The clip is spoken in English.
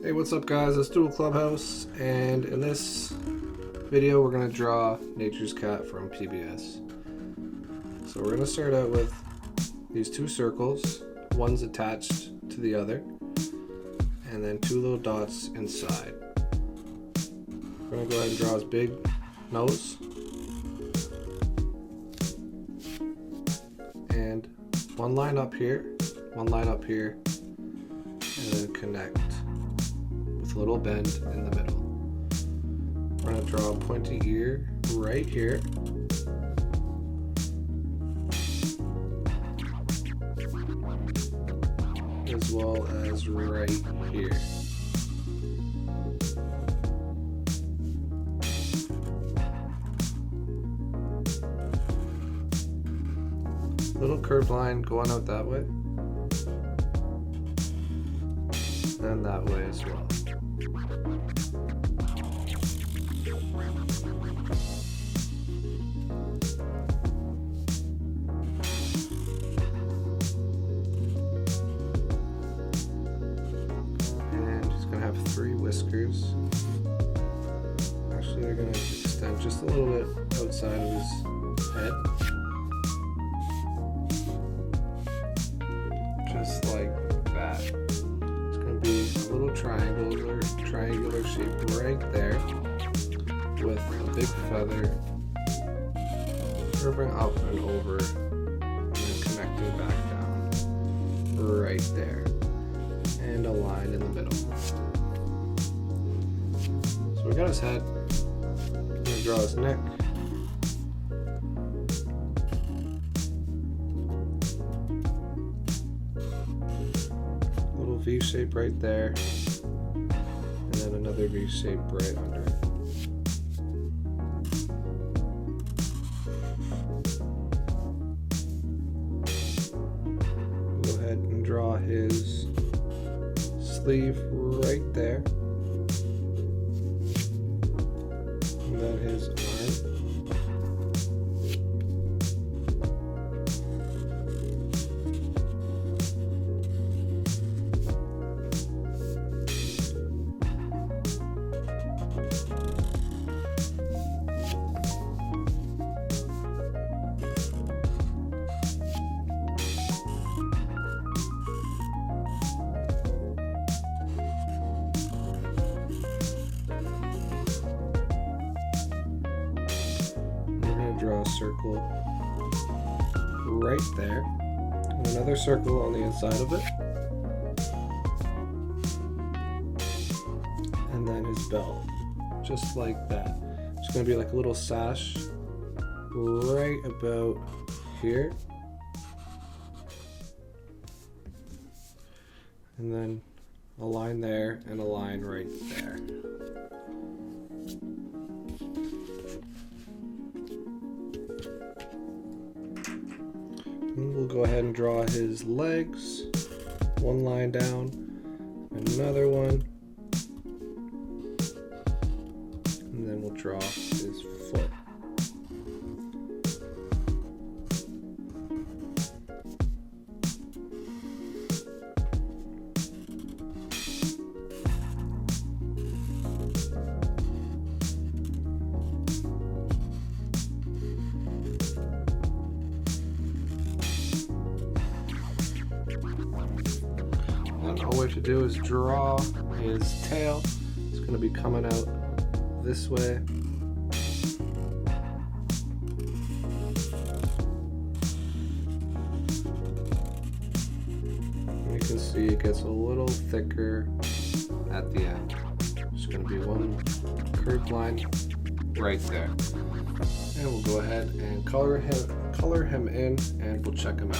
Hey, what's up guys, it's DOODLE Clubhouse, and in this video we're going to draw Nature's Cat from PBS. So we're going to start out with these two circles, one's attached to the other, and then two little dots inside. We're going to go ahead and draw his big nose, and one line up here, and then connect with a little bend in the middle. We're going to draw a pointy ear right here. As well as right here. Little curved line going out that way. And that way as well. And he's going to have three whiskers. Actually, they're going to extend just a little bit outside of his head. Just like that. It's going to be a little triangular shape right there with a big feather curving up and over and then connecting back down right there, and a line in the middle. So we got his head. I'm going to draw his neck. Little V shape right there, and then another V shape right under it. Go ahead and draw his sleeve right there, and then his arm. Draw a circle right there, and another circle on the inside of it, and then his belt, just like that. It's going to be like a little sash right about here, and then a line there and a line right there. And we'll go ahead and draw his legs, one line down, another one, and then we'll draw his foot. All we have to do is draw his tail. It's going to be coming out this way. And you can see it gets a little thicker at the end. There's going to be one curved line right there. And we'll go ahead and color him in, and we'll check him out.